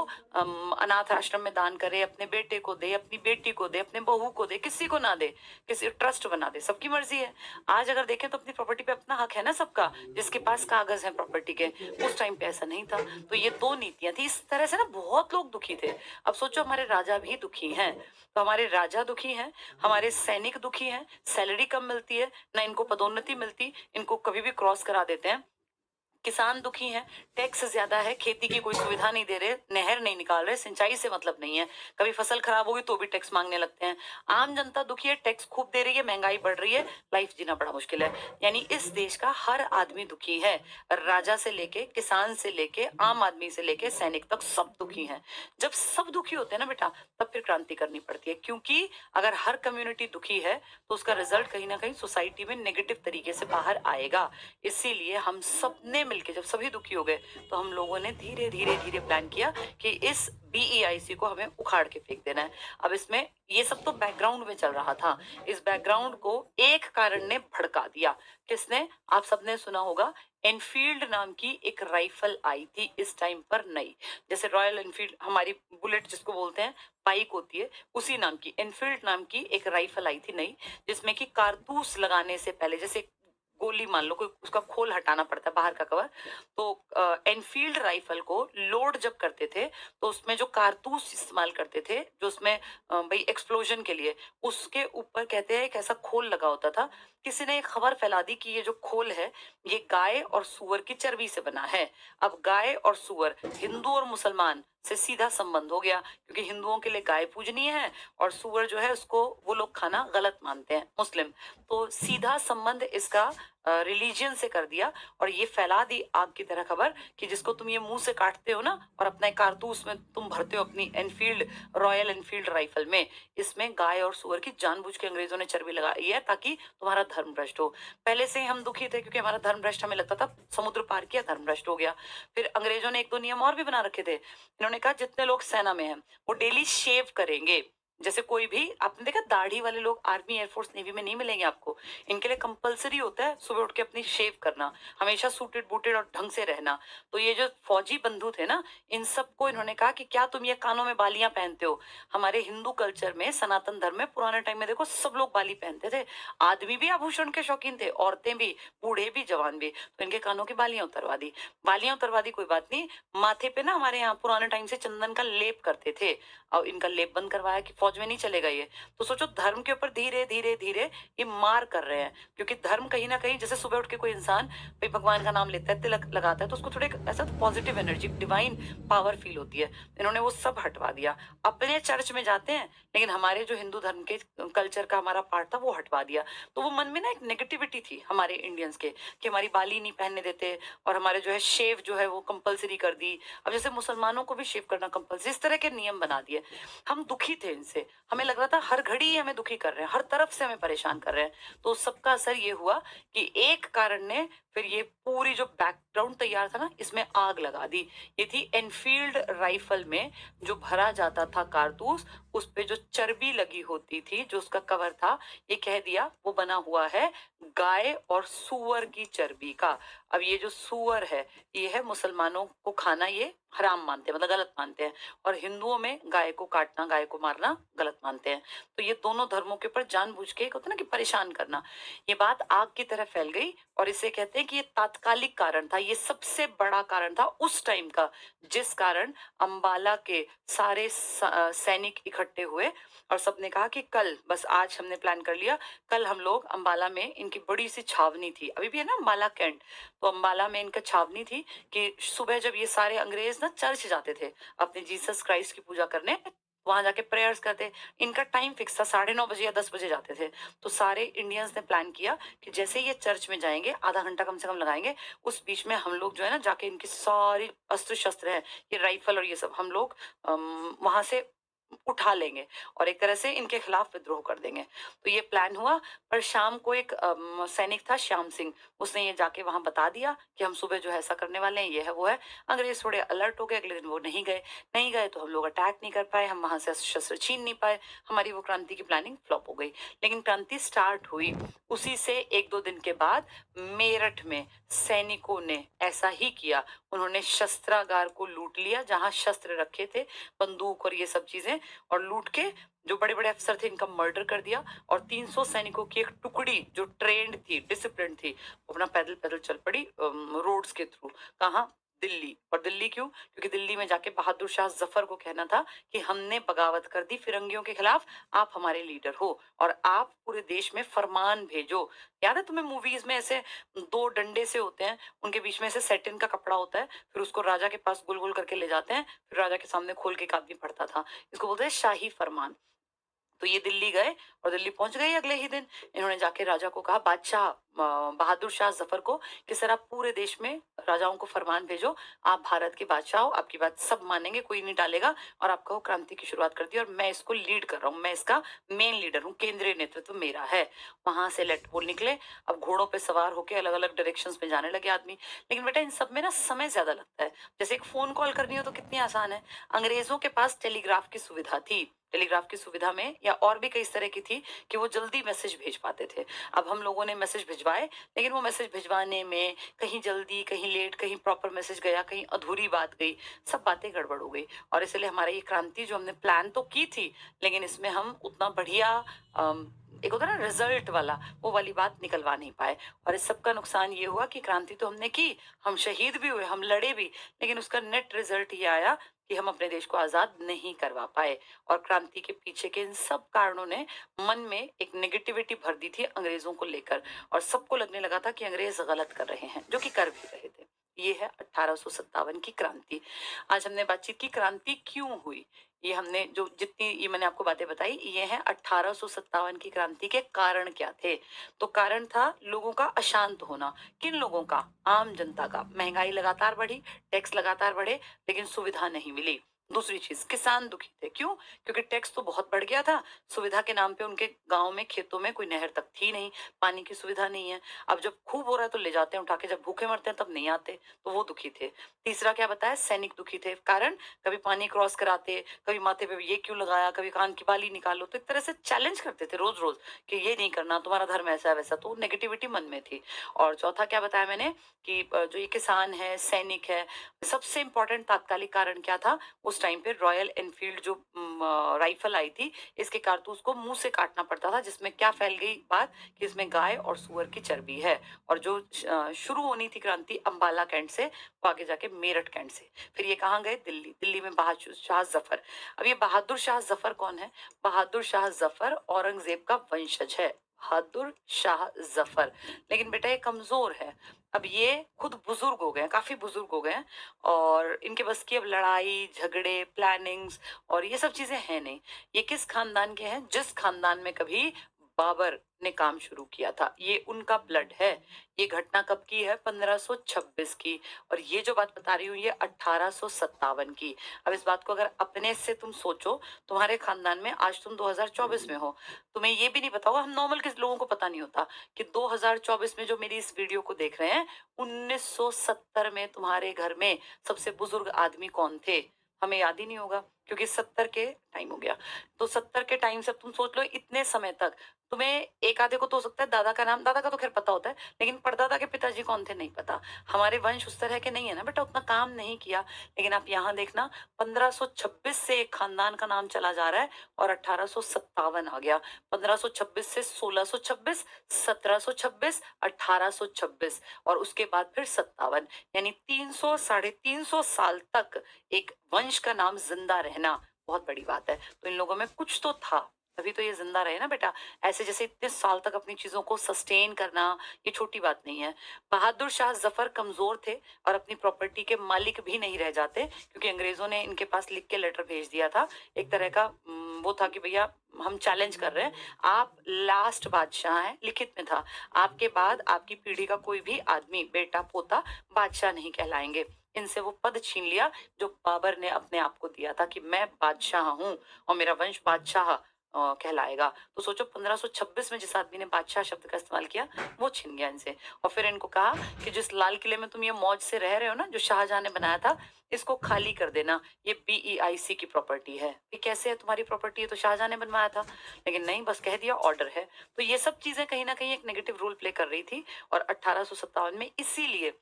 अनाथ आश्रम में दान करे, अपने बेटे को दे, अपनी बेटी को दे, अपने बहू को दे, किसी को ना दे, किसी ट्रस्ट बना दे, सबकी मर्जी है। आज अगर देखें तो अपनी प्रॉपर्टी पे अपना हक है ना सबका, जिसके पास कागज है प्रॉपर्टी के। उस टाइम पे ऐसा नहीं था। तो ये 2 नीतियाँ थी। इस तरह से ना बहुत लोग दुखी थे। अब सोचो हमारे राजा भी दुखी हैं। तो हमारे राजा दुखी हैं, हमारे सैनिक दुखी हैं, सैलरी कम मिलती है, ना इनको पदोन्नति मिलती, इनको कभी भी क्रॉस करा देते हैं। किसान दुखी हैं, टैक्स ज्यादा है, खेती की कोई सुविधा नहीं दे रहे, नहर नहीं निकाल रहे, सिंचाई से मतलब नहीं है, कभी फसल खराब होगी तो भी टैक्स मांगने लगते हैं। आम जनता दुखी है, टैक्स खूब दे रही है, महंगाई बढ़ रही है, लाइफ जीना बड़ा मुश्किल है। यानी इस देश का हर आदमी दुखी है। राजा से लेके, किसान से लेके, आम आदमी से लेके सैनिक तक सब दुखी हैं। जब सब दुखी होते हैं ना बेटा, तब फिर क्रांति करनी पड़ती है। क्योंकि अगर हर कम्युनिटी दुखी है तो उसका रिजल्ट कहीं ना कहीं सोसाइटी में नेगेटिव तरीके से बाहर आएगा। इसीलिए हम सबने मिलके जब सभी दुखी हो गए तो हम लोगों ने धीरे धीरे धीरे प्लान किया कि इस बीईआईसी को हमें उखाड़ के फेंक देना है। अब इसमें ये सब तो बैकग्राउंड में चल रहा था। इस बैकग्राउंड को एक कारण ने भड़का दिया। किसने? आप सबने सुना होगा, एनफील्ड नाम की एक राइफल आई थी इस टाइम पर नई। जैसे रॉयल एनफील्ड हमारी बुलेट जिसको बोलते हैं, बाइक होती है, उसी नाम की एनफील्ड नाम की एक राइफल आई थी नई, जिसमें कि कारतूस लगाने से पहले, जैसे गोली मान लो, कोई उसका खोल हटाना पड़ता है बाहर का कवर, तो एनफील्ड राइफल को लोड जब करते थे तो उसमें जो कारतूस इस्तेमाल करते थे, जो उसमें भाई एक्सप्लोजन के लिए, उसके ऊपर कहते हैं एक ऐसा खोल लगा होता था। किसी ने एक खबर फैला दी कि ये जो खोल है ये गाय और सुअर की चर्बी से बना है। अब गाय और सुअर, हिंदू और मुसलमान से सीधा संबंध हो गया, क्योंकि हिंदुओं के लिए गाय पूजनीय है और सुअर जो है उसको वो लोग खाना गलत मानते हैं मुस्लिम। तो सीधा संबंध इसका रिलीजियन से कर दिया और ये फैला दी आग की तरह खबर कि जिसको तुम ये मुंह से काटते हो ना और अपने कारतूस में तुम भरते हो अपनी एनफील्ड, रॉयल एनफील्ड राइफल में, इसमें गाय और सुअर की जानबूझ के अंग्रेजों ने चर्बी लगाई है ताकि तुम्हारा धर्म भ्रष्ट हो। पहले से ही हम दुखी थे क्योंकि हमारा धर्म भ्रष्ट, हमें लगता था समुद्र पार किया धर्म भ्रष्ट हो गया। फिर अंग्रेजों ने 1-2 नियम और भी बना रखे थे। इन्होंने कहा जितने लोग सेना में हैं वो डेली शेव करेंगे। जैसे कोई भी, आपने देखा दाढ़ी वाले लोग आर्मी, एयरफोर्स, नेवी में नहीं मिलेंगे आपको। इनके लिए कंपलसरी होता है सुबह उठ के अपनी शेव करना, हमेशा सूटेड बूटेड और ढंग से रहना। तो ये जो फौजी बंधु थे ना, इन सबको इन्होंने कहा कि क्या तुम ये कानों में बालियां पहनते हो? हमारे हिंदू कल्चर में, सनातन धर्म में पुराने टाइम में देखो सब लोग बाली पहनते थे। आदमी भी आभूषण के शौकीन थे, औरतें भी, बूढ़े भी, जवान भी। तो इनके कानों की बालियां उतरवा दी। बालियां उतरवा दी कोई बात नहीं, माथे पे ना हमारे यहाँ पुराने टाइम से चंदन का लेप करते थे और इनका लेप बंद करवाया कि फौज में नहीं चलेगा ये। तो सोचो धर्म के ऊपर धीरे धीरे धीरे ये मार कर रहे हैं, क्योंकि धर्म कहीं ना कहीं, जैसे सुबह उठ के कोई इंसान भाई भगवान का नाम लेता है, तिलक लगाता है, तो उसको थोड़े ऐसा positive energy, divine power feel होती है। इन्होंने वो सब हटवा दिया। अपने चर्च में जाते हैं, लेकिन हमारे जो हिंदू धर्म के कल्चर का हमारा पार्ट था वो हटवा दिया। तो वो मन में ना एक नेगेटिविटी थी हमारे इंडियंस के, कि हमारी बाली नहीं पहनने देते, और हमारे जो है शेव जो है वो कंपलसरी कर दी। अब जैसे मुसलमानों को भी शेव करना कंपलसरी, इस तरह के नियम बना दिए। हम दुखी थे इनसे, हमें लग रहा था हर घड़ी ही हमें दुखी कर रहे हैं, हर तरफ से हमें परेशान कर रहे हैं। तो सबका असर ये हुआ कि एक कारण ने फिर ये पूरी जो बैकग्राउंड तैयार था ना, इसमें आग लगा दी। ये थी एनफील्ड राइफल में जो भरा जाता था कारतूस, उस पे जो चर्बी लगी होती थी, जो उसका कवर था, ये कह दिया वो बना हुआ है गाय और सूअर की चर्बी का। अब ये जो सूअर है, ये है मुसलमानों को खाना, ये हराम मानते हैं, मतलब गलत मानते हैं। और हिंदुओं में गाय को काटना, गाय को मारना गलत मानते हैं। तो ये दोनों धर्मों के ऊपर जानबूझ के एक होता है ना कि परेशान करना, ये बात आग की तरह फैल गई। और इसे कहते हैं कि ये तात्कालिक कारण था, ये सबसे बड़ा कारण था उस टाइम का, जिस कारण अंबाला के सारे सैनिक इकट्ठे हुए और सबने कहा कि कल, बस आज हमने प्लान कर लिया, कल हम लोग अंबाला में, इनकी बड़ी सी छावनी थी, अभी भी है ना अंबाला कैंट, तो अंबाला में इनका छावनी थी, कि सुबह जब ये सारे अंग्रेज ना चर्च जाते थे अपने जीसस क्राइस्ट की पूजा करने, वहां जाके प्रेयर्स करते, इनका टाइम फिक्स था, 9:30 बजे या 10 बजे जाते थे। तो सारे इंडियंस ने प्लान किया कि जैसे ये चर्च में जाएंगे, आधा घंटा कम से कम लगाएंगे, उस बीच में हम लोग जो है ना जाके इनकी सारी अस्त्र शस्त्र है, ये राइफल और ये सब, हम लोग वहां से उठा लेंगे और एक तरह से इनके खिलाफ विद्रोह कर देंगे। तो ये प्लान हुआ। पर शाम को एक सैनिक था श्याम सिंह, उसने ये जाके वहां बता दिया कि हम सुबह जो है ऐसा करने वाले हैं, ये है वो है। अंग्रेज थोड़े अलर्ट हो गए, अगले दिन वो नहीं गए। नहीं गए तो हम लोग अटैक नहीं कर पाए, हम वहां से शस्त्र छीन नहीं पाए, हमारी वो क्रांति की प्लानिंग फ्लॉप हो गई। लेकिन क्रांति स्टार्ट हुई उसी से 1-2 दिन के बाद, मेरठ में सैनिकों ने ऐसा ही किया। उन्होंने शस्त्रागार को लूट लिया, जहां शस्त्र रखे थे, बंदूक और ये सब चीजें, और लूट के जो बड़े बड़े अफसर थे इनका मर्डर कर दिया। और 300 सैनिकों की एक टुकड़ी जो ट्रेंड थी, डिसिप्लिन थी, वो अपना पैदल पैदल चल पड़ी रोड्स के थ्रू। कहाँ? दिल्ली। और दिल्ली क्यों? क्योंकि दिल्ली में जाके बहादुर शाह जफर को कहना था कि हमने बगावत कर दी फिरंगियों के खिलाफ, आप हमारे लीडर हो और आप पूरे देश में फरमान भेजो। याद है तुम्हें मूवीज में ऐसे 2 डंडे से होते हैं, उनके बीच में ऐसे सेटिन का कपड़ा होता है, फिर उसको राजा के पास गोल गोल करके ले जाते हैं, फिर राजा के सामने खोल के एक आदमी पढ़ता था। इसको बोलते हैं शाही फरमान। तो ये दिल्ली गए और दिल्ली पहुंच गए अगले ही दिन। इन्होंने जाके राजा को कहा, बादशाह बहादुर शाह जफर को, कि सर आप पूरे देश में राजाओं को फरमान भेजो, आप भारत के बादशाह हो, आपकी बात सब मानेंगे, कोई नहीं टालेगा, और आपका वो क्रांति की शुरुआत कर दी और मैं इसको लीड कर रहा हूँ, मैं इसका मेन लीडर हूँ, केंद्रीय नेतृत्व मेरा है। वहां से लेट पोल निकले। अब घोड़ों पे सवार होके अलग अलग डायरेक्शन में जाने लगे आदमी। लेकिन बेटा इन सब में ना समय ज्यादा लगता है। जैसे एक फोन कॉल करनी हो तो कितनी आसान है। अंग्रेजों के पास टेलीग्राफ की सुविधा थी, टेलीग्राफ की सुविधा में, या और भी कई इस तरह की थी कि वो जल्दी मैसेज भेज पाते थे। अब हम लोगों ने मैसेज भिजवाए, लेकिन वो मैसेज भिजवाने में कहीं जल्दी, कहीं लेट, कहीं प्रॉपर मैसेज गया, कहीं अधूरी बात गई, सब बातें गड़बड़ हो गई। और इसलिए हमारी ये क्रांति जो हमने प्लान तो की थी, लेकिन इसमें हम उतना बढ़िया एक होता है ना रिजल्ट वाला, वो वाली बात निकलवा नहीं पाए। और इस सब का नुकसान ये हुआ कि क्रांति तो हमने की, हम शहीद भी हुए, हम लड़े भी, लेकिन उसका नेट रिजल्ट ये आया कि हम अपने देश को आजाद नहीं करवा पाए। और क्रांति के पीछे के इन सब कारणों ने मन में एक नेगेटिविटी भर दी थी अंग्रेजों को लेकर, और सबको लगने लगा था कि अंग्रेज गलत कर रहे हैं, जो कि कर भी रहे थे। ये है 1857 की क्रांति। आज हमने बातचीत की क्रांति क्यों हुई। ये हमने जो जितनी ये मैंने आपको बातें बताई, ये है 1857 की क्रांति के कारण क्या थे। तो कारण था लोगों का अशांत होना। किन लोगों का? आम जनता का। महंगाई लगातार बढ़ी, टैक्स लगातार बढ़े, लेकिन सुविधा नहीं मिली। दूसरी चीज, किसान दुखी थे। क्यों? क्योंकि टैक्स तो बहुत बढ़ गया था, सुविधा के नाम पे उनके गांव में, खेतों में कोई नहर तक थी नहीं, पानी की सुविधा नहीं है। अब जब खूब हो रहा है तो ले जाते हैं उठा के, जब भूखे मरते हैं तब नहीं आते, तो वो दुखी थे। तीसरा क्या बताया? सैनिक दुखी थे। कारण? कभी पानी क्रॉस कराते, कभी माथे पे ये क्यों लगाया, कभी कान की बाली निकालो, तो एक तरह से चैलेंज करते थे रोज रोज कि ये नहीं करना, तुम्हारा धर्म ऐसा है वैसा, तो नेगेटिविटी मन में थी। और चौथा क्या बताया मैंने कि जो ये किसान है, सैनिक है, सबसे इंपॉर्टेंट तात्कालिक कारण क्या था? वो उस टाइम पे रॉयल एनफील्ड जो राइफल आई थी, इसके कारतूस को मुंह से काटना पड़ता था, जिसमें क्या फैल गई बात कि इसमें गाय और सुअर की चर्बी है। और जो शुरू होनी थी क्रांति अंबाला कैंट से, वो आगे जाके मेरठ कैंट से। फिर ये कहाँ गए? दिल्ली। दिल्ली में बहादुर शाह जफर। अब ये बहादुर शाह जफर कौन है? बहादुर शाह जफर औरंगजेब का वंशज है, बहादुर शाह जफर। लेकिन बेटा ये कमजोर है। अब ये खुद बुजुर्ग हो गए हैं, काफी बुजुर्ग हो गए हैं, और इनके बस की अब लड़ाई झगड़े प्लानिंग्स और ये सब चीजें हैं नहीं। ये किस खानदान के हैं? जिस खानदान में कभी बाबर ने काम शुरू किया था, ये उनका ब्लड है। ये घटना कब की है? 1526 की। और ये जो बात बता रही हूँ ये 1857 की। अब इस बात को अगर अपने से तुम सोचो, तुम्हारे खानदान में आज तुम 2024 में हो, तुम्हें ये भी नहीं पता होगा, हम नॉर्मल किस लोगों को पता नहीं होता कि 2024 में जो मेरी इस वीडियो को देख रहे हैं, 1970 में तुम्हारे घर में सबसे बुजुर्ग आदमी कौन थे? हमें याद ही नहीं होगा, क्योंकि 70 के टाइम हो गया। तो 70 के टाइम से अब तुम सोच लो इतने समय तक तुम्हें एक आधे को तो हो सकता है दादा का नाम, दादा का तो खैर पता होता है, लेकिन परदादा के पिताजी कौन थे नहीं पता। हमारे वंश उस तरह के नहीं है ना बेटा, उतना काम नहीं किया। लेकिन आप यहाँ देखना, 1526 से एक खानदान का नाम चला जा रहा है और 1857 आ गया। 1526 से 1626, 1726, 1826 और उसके बाद फिर 57, यानी 300 350 साल तक एक वंश का नाम जिंदा रहना बहुत बड़ी बात है। तो इन लोगों में कुछ तो था, तभी तो ये जिंदा रहे ना बेटा। ऐसे जैसे इतने साल तक अपनी चीजों को सस्टेन करना ये छोटी बात नहीं है। बहादुर शाह जफर कमजोर थे और अपनी प्रॉपर्टी के मालिक भी नहीं रह जाते, क्योंकि अंग्रेजों ने इनके पास लिख के लेटर भेज दिया था। एक तरह का वो था कि भैया हम चैलेंज कर रहे हैं, आप लास्ट बादशाह हैं, लिखित में था। आपके बाद आपकी पीढ़ी का कोई भी आदमी, बेटा पोता, बादशाह नहीं कहलाएंगे। इनसे वो पद छीन लिया जो बाबर ने अपने आप को दिया था कि मैं बादशाह हूं और मेरा वंश बादशाह कहलाएगा। तो सोचो 1526 में जिस आदमी ने बादशाह शब्द का इस्तेमाल किया, वो छिन गया इनसे। और फिर इनको कहा कि जिस लाल किले में तुम ये मौज से रह रहे हो ना, जो शाहजहां ने बनाया था, इसको खाली कर देना, ये BEIC की प्रॉपर्टी है। ये कैसे है तुम्हारी प्रॉपर्टी? है तो शाहजहां ने बनवाया था। लेकिन नहीं, बस कह दिया ऑर्डर है। तो ये सब चीजें कहीं ना कहीं एक नेगेटिव रोल प्ले कर रही थी। और 1857 में इसीलिए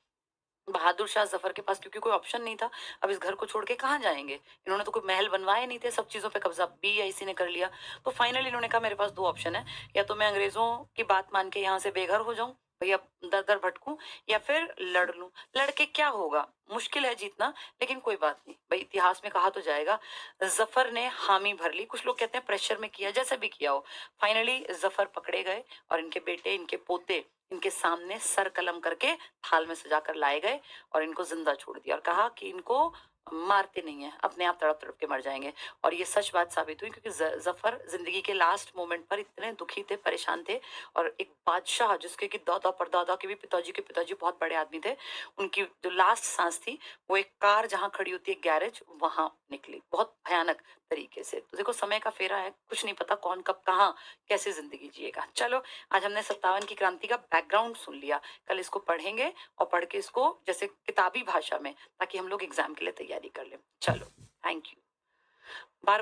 बहादुर शाह जफर के पास, क्योंकि कोई ऑप्शन नहीं था, अब इस घर को छोड़ के कहाँ जाएंगे? इन्होंने तो कोई महल बनवाए नहीं थे, सब चीजों पे कब्जा BIC ने कर लिया। तो फाइनली इन्होंने कहा मेरे पास दो ऑप्शन है, या तो मैं अंग्रेजों की बात मान के यहाँ से बेघर हो जाऊं, भैया दर दर भटकूं, या फिर लड़ लूं। लड़के क्या होगा? मुश्किल है जीतना, लेकिन कोई बात नहीं भाई, इतिहास में कहा तो जाएगा। जफर ने हामी भर ली, कुछ लोग कहते हैं प्रेशर में किया, जैसा भी किया हो। फाइनली जफर पकड़े गए और इनके बेटे इनके पोते इनके सामने सर कलम करके थाल में सजा कर लाए गए और इनको जिंदा छोड़ दिया और कहा कि इनको मारते नहीं है, अपने आप तड़प तड़प के मर जाएंगे। और ये सच बात साबित हुई, क्योंकि जफर जिंदगी के लास्ट मोमेंट पर इतने दुखी थे, परेशान थे। और एक बादशाह जिसके कि दादा परदादा के पिताजी बहुत बड़े आदमी थे, उनकी जो लास्ट सांस थी वो एक कार जहाँ खड़ी होती है गैरेज, वहां निकली, बहुत भयानक तरीके से। तो देखो समय का फेरा है, कुछ नहीं पता कौन कब कहाँ कैसे जिंदगी जिएगा। चलो, आज हमने 57 की क्रांति का बैकग्राउंड सुन लिया। कल इसको पढ़ेंगे और पढ़ के इसको जैसे किताबी भाषा में, ताकि हम लोग एग्जाम के लिए तैयारी कर लें। चलो, थैंक यू। Bar bar